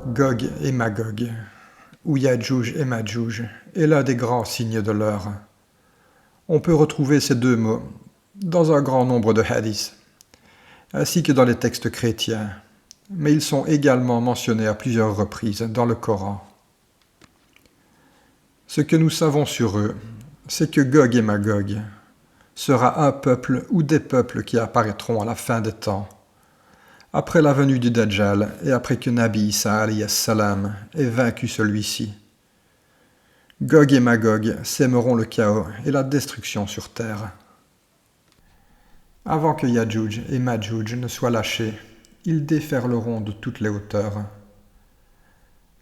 Gog et Magog, ou Yadjouj et Madjouj, est l'un des grands signes de l'heure. On peut retrouver ces deux mots dans un grand nombre de hadiths, ainsi que dans les textes chrétiens, mais ils sont également mentionnés à plusieurs reprises dans le Coran. Ce que nous savons sur eux, c'est que Gog et Magog sera un peuple ou des peuples qui apparaîtront à la fin des temps, après la venue du Dajjal et après que Nabi Isa alayhi salam ait vaincu celui-ci. Gog et Magog sèmeront le chaos et la destruction sur terre. Avant que Yadjouj et Madjouj ne soient lâchés, ils déferleront de toutes les hauteurs.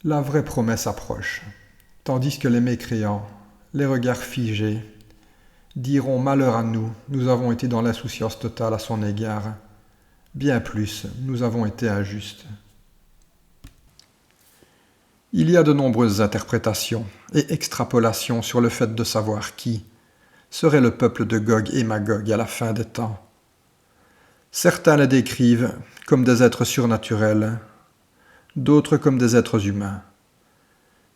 La vraie promesse approche, tandis que les mécréants, les regards figés, diront « Malheur à nous, nous avons été dans l'insouciance totale à son égard. Bien plus, nous avons été injustes. » Il y a de nombreuses interprétations et extrapolations sur le fait de savoir qui serait le peuple de Gog et Magog à la fin des temps. Certains les décrivent comme des êtres surnaturels, d'autres comme des êtres humains,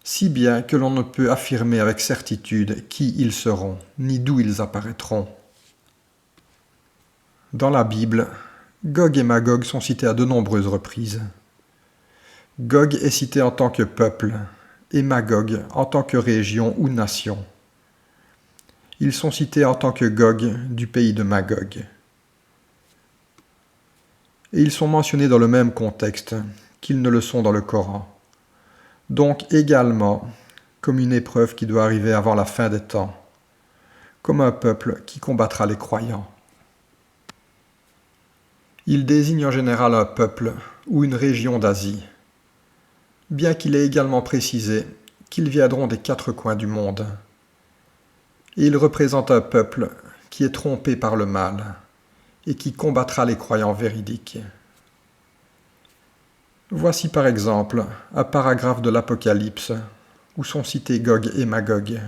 si bien que l'on ne peut affirmer avec certitude qui ils seront, ni d'où ils apparaîtront. Dans la Bible, Gog et Magog sont cités à de nombreuses reprises. Gog est cité en tant que peuple et Magog en tant que région ou nation. Ils sont cités en tant que Gog du pays de Magog. Et ils sont mentionnés dans le même contexte qu'ils ne le sont dans le Coran. Donc également comme une épreuve qui doit arriver avant la fin des temps, comme un peuple qui combattra les croyants. Il désigne en général un peuple ou une région d'Asie, bien qu'il ait également précisé qu'ils viendront des quatre coins du monde. Et il représente un peuple qui est trompé par le mal et qui combattra les croyants véridiques. Voici par exemple un paragraphe de l'Apocalypse où sont cités Gog et Magog.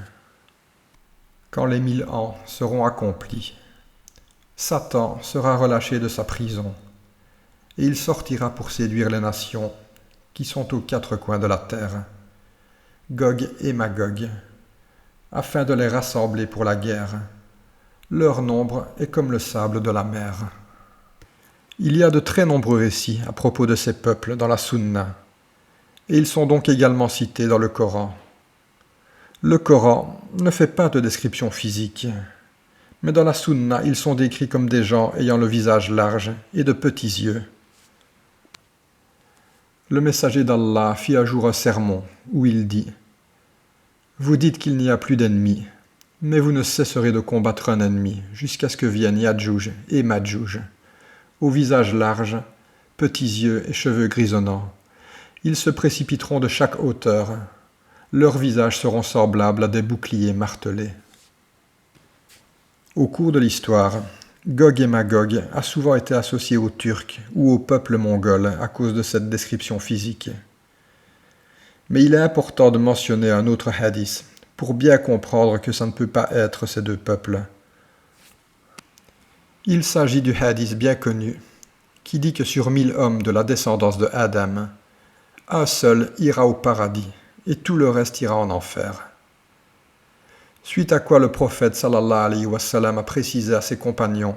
Quand les 1000 ans seront accomplis, Satan sera relâché de sa prison et il sortira pour séduire les nations qui sont aux quatre coins de la terre, Gog et Magog, afin de les rassembler pour la guerre. Leur nombre est comme le sable de la mer. Il y a de très nombreux récits à propos de ces peuples dans la Sunna, et ils sont donc également cités dans le Coran. Le Coran ne fait pas de description physique, mais dans la Sunna, ils sont décrits comme des gens ayant le visage large et de petits yeux. Le messager d'Allah fit un jour un sermon où il dit « Vous dites qu'il n'y a plus d'ennemis, mais vous ne cesserez de combattre un ennemi jusqu'à ce que viennent Yadjouj et Madjouj, au visage large, petits yeux et cheveux grisonnants. Ils se précipiteront de chaque hauteur. Leurs visages seront semblables à des boucliers martelés. » Au cours de l'histoire, Gog et Magog a souvent été associé aux Turcs ou au peuple mongol à cause de cette description physique. Mais il est important de mentionner un autre hadith pour bien comprendre que ça ne peut pas être ces deux peuples. Il s'agit du hadith bien connu qui dit que sur 1000 hommes de la descendance de Adam, un seul ira au paradis et tout le reste ira en enfer. Suite à quoi le prophète sallallahu alayhi wa sallam a précisé à ses compagnons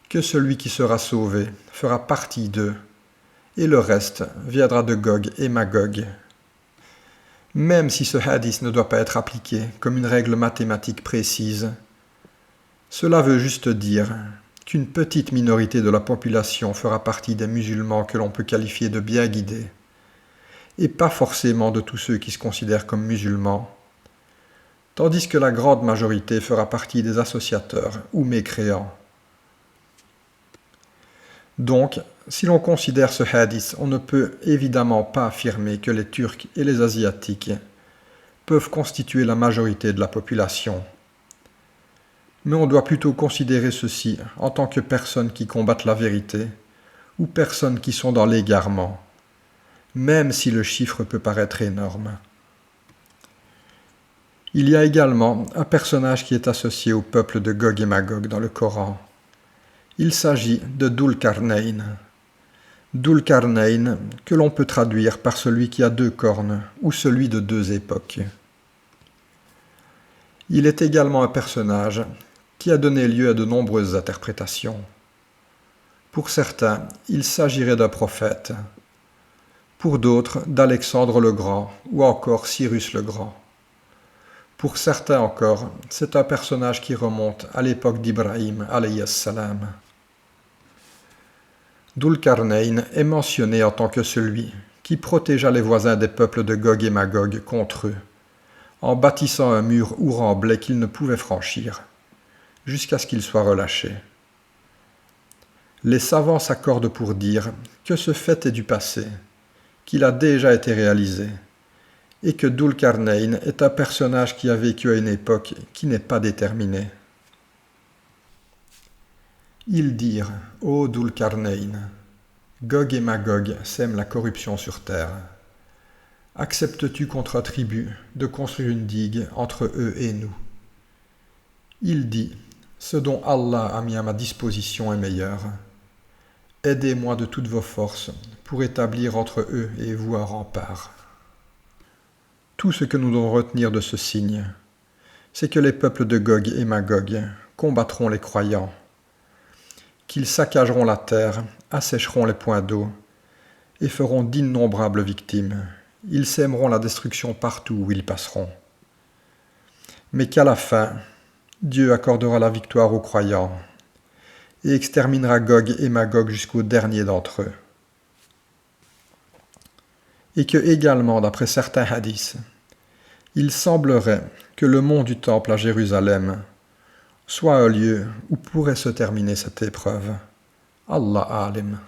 que celui qui sera sauvé fera partie d'eux et le reste viendra de Gog et Magog. Même si ce hadith ne doit pas être appliqué comme une règle mathématique précise, cela veut juste dire qu'une petite minorité de la population fera partie des musulmans que l'on peut qualifier de bien guidés, et pas forcément de tous ceux qui se considèrent comme musulmans, tandis que la grande majorité fera partie des associateurs ou mécréants. Donc, si l'on considère ce hadith, on ne peut évidemment pas affirmer que les Turcs et les Asiatiques peuvent constituer la majorité de la population. Mais on doit plutôt considérer ceux-ci en tant que personnes qui combattent la vérité ou personnes qui sont dans l'égarement, même si le chiffre peut paraître énorme. Il y a également un personnage qui est associé au peuple de Gog et Magog dans le Coran. Il s'agit de Dhul Qarnayn. Dhul Qarnayn, que l'on peut traduire par celui qui a 2 cornes ou celui de 2 époques. Il est également un personnage qui a donné lieu à de nombreuses interprétations. Pour certains, il s'agirait d'un prophète. Pour d'autres, d'Alexandre le Grand ou encore Cyrus le Grand. Pour certains encore, c'est un personnage qui remonte à l'époque d'Ibrahim alayhi salam. Dhul Qarnayn est mentionné en tant que celui qui protégea les voisins des peuples de Gog et Magog contre eux, en bâtissant un mur ouramblé qu'ils ne pouvaient franchir, jusqu'à ce qu'ils soient relâchés. Les savants s'accordent pour dire que ce fait est du passé, qu'il a déjà été réalisé, et que Dhul Qarnayn est un personnage qui a vécu à une époque qui n'est pas déterminée. Ils dirent, ô Dhul Qarnayn, Gog et Magog sèment la corruption sur terre. Acceptes-tu contre un tribut de construire une digue entre eux et nous? Il dit, ce dont Allah a mis à ma disposition est meilleur. Aidez-moi de toutes vos forces pour établir entre eux et vous un rempart. Tout ce que nous devons retenir de ce signe, c'est que les peuples de Gog et Magog combattront les croyants, qu'ils saccageront la terre, assécheront les points d'eau et feront d'innombrables victimes. Ils sèmeront la destruction partout où ils passeront. Mais qu'à la fin, Dieu accordera la victoire aux croyants et exterminera Gog et Magog jusqu'au dernier d'entre eux. Et que également, d'après certains hadiths, il semblerait que le mont du Temple à Jérusalem soit un lieu où pourrait se terminer cette épreuve. Allah alim.